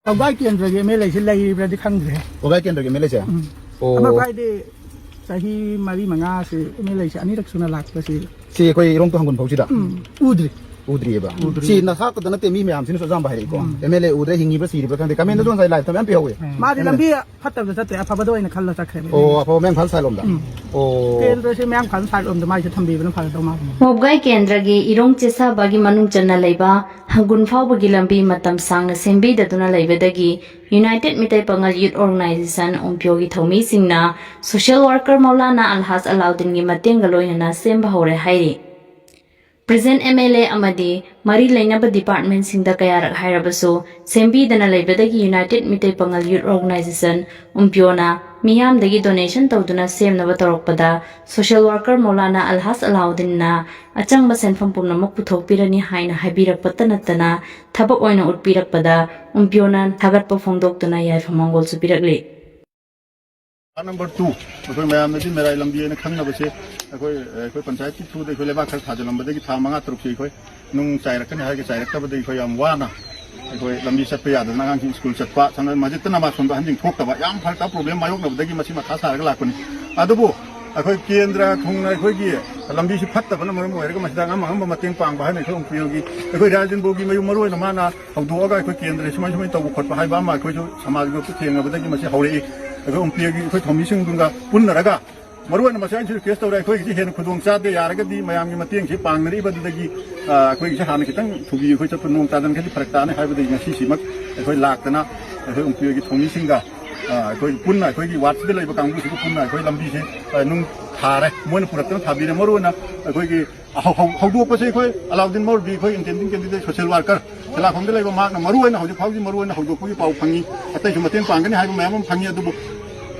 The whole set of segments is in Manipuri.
Ogai Kendra MLA si Lai Brady Kangre. Ogai Kendra MLA siya? Ama Friday sahi mari mga si MLA si Anirak Sunalak pa si. Si ako'y irong to hanggun po sida? Udri. Udri ba? Si nakakot na natin miyam sino sa zamba ko. MLA Udri hingi ba siri ba kandi kami na doon sa live tamang pihaw eh. Mari lambi hatta sa te apabado ay nakalla sa kare. O apo meng phal salom da. O Kendra si meng phal salom da mai sa thambi ban phal do ma. Ogai Kendra gi irong chesa bagi manung channa leiba hangun phau bagi lambi matam sangna sembi daduna leibadagi United Mitai Pangal Youth Organization umpyogi thomi singna social worker Maulana Alhas Alauddin gi mateng galoina na semba hore hairi. Present MLA amadi mari lainaba department singda kayarak hairabasu sembi dana leibadagi United Mitai Pangal Youth Organization umpyona miyam dagi donation tawduna semnaba torokpada social worker Maulana Alhas Alauddin na achangba senfam pumnamak puthokpirani haina habirakpata natana thabak oina utpirakpada umpyona thagatpa phongdoktuna yaifamangol supirakli. Number 2, अगर मैं आपने जी मेरा लंबी है ना खंड बचे कोई पंचायत की थ्रू देखो लेबा खल था जो लंबे देखी था मंगा तरफ से कोई नुंग चाय रखने है कि चाय रखता बदे कोई हम वाना कोई लंबी सब पे याद ना कि स्कूल चटपा संग मस्जिद तना बात सुनता हंजिंग ठोक तबा याम फल का प्रॉब्लम मायोग ना बदे की मसी मथा सारग लाकुनी अदबो कोई केंद्र खुंगना कोई की लंबी से फट तब ना मरम होए को मस्जिद हम हम मतेंग पांग बाहर नहीं कोई उपयोगी कोई राजन बोगी मयु मरोय ना माना हम दोगा कोई केंद्र समय समय तब खट बाहर बा मा कोई जो समाज को थेंगा बदे की मसी हौरे अगर उम्पियोगी कोई थोमिसिंग दुंगा पुनरगा मरुवन मसाइन से केस तौर कोई की हेन खुदोंग चादे यारगदी मयाम की मतेंग से पांगनरी बददगी कोई से हान खितंग थुबी कोई चप नोंग तादन खदि फरक ताने हाइबदि ngasi सिमक कोई लाकतना कोई उम्पियोगी थोमिसिंगा कोई पुन्ना कोई की वाटसदे लेबा कांगु से पुन्ना कोई लंबी से नुंग थारे मोन पुरतन थाबीरे मरुवना कोई की हौदोपसे कोई अलाउद्दीन मौलवी कोई इंटेंडिंग कैंडिडेट सोशल वर्कर चला फंगदे लेबा माकना मरुवना हौदि फाउजी मरुवना हौदोपगी पाउ फंगी अतै सु मतेंग पांगनी हाइबा मयाम फंगी अदुबु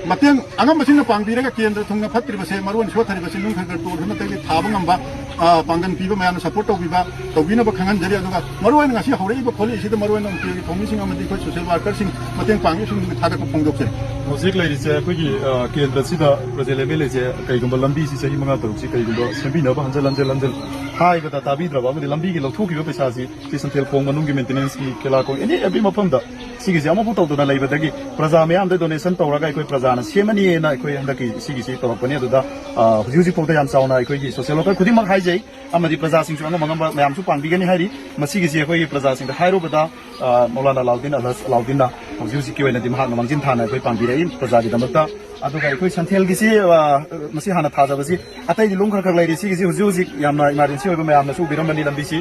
मतेंग अंगम मसिन पांगबीरगा केंद्र थुंगा फत्रिबसे मरुवन सोथरिबसे नुंग खगर तोर नतै थाबा ngamba पांगन पीबा मयाम सपोर्ट तौबीबा तौबीनबा खंगन जरि अदुगा मरुवन ngasi हौरेबा खोलि सिदा मरुवन उम्पियोगी थोमिसिंग अमदि कोई सोशल वर्कर सिंग मतेंग पांगी सिंग थादक फोंदोकसे Music ladies, अखोगी केंद्र सिदा प्रजेल एमएलए से कईगुंबा लंबी से सही मंगा तरुक से कईगुंबा सेंबिनबा हंजल हाइबदा ताबीद्रबा अमदि लंबी की लौथोकिबा पैसा से सेंट्रल फोंग मनुंग की मेंटेनेंस की केला को एनी एवरी मफमदा सिगी जामा फुटौ दोना लेबदगी प्रजा मयाम दे डोनेशन तौरगा अखोई प्रजा ना सेमनी ना अखोई हंदकी सिगी से तौरपनी अदुदा हुजि फौदा याम चावना अखोई सोशल वर्कर खुदिमक हाइजै अमदि प्रजा सिंग सुंग मंगम मयाम सु पांगबिगनी हाइरि मसिगी से अखोई प्रजा सिंग हाइरोबदा मौलाना लाउद्दीन अलाउद्दीन ना हुजि की वेना दिमहा मंजिन थाना अखोई पांगबिरै प्रजा दी दमता अदुगा अखोई संथेल गिसी मसी हाना थाजाबसी अतै लुंग खर खर लाइरि सिगी से हुजि यामना इमरजेंसी होइबा मयाम ना सु बिरमनी लंबिसी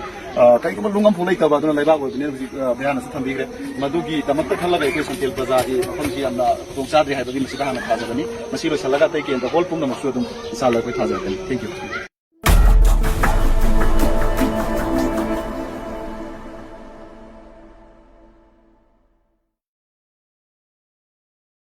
कईगुंबा लुंगम फुलै तबा अदुना लेबाग होइबने हुजि बयान सु थंबिग्रे मदुगी दमता खल्लागा अखोई संथेल प्रजा दी मफमसी यामना दोंचाद्रि हाइबगी मसिदा हाना थाजाबनी मसी लोसलगा तै केंद्र होल पुंग मसु अदुम साला अखोई थाजाबनी थैंक यू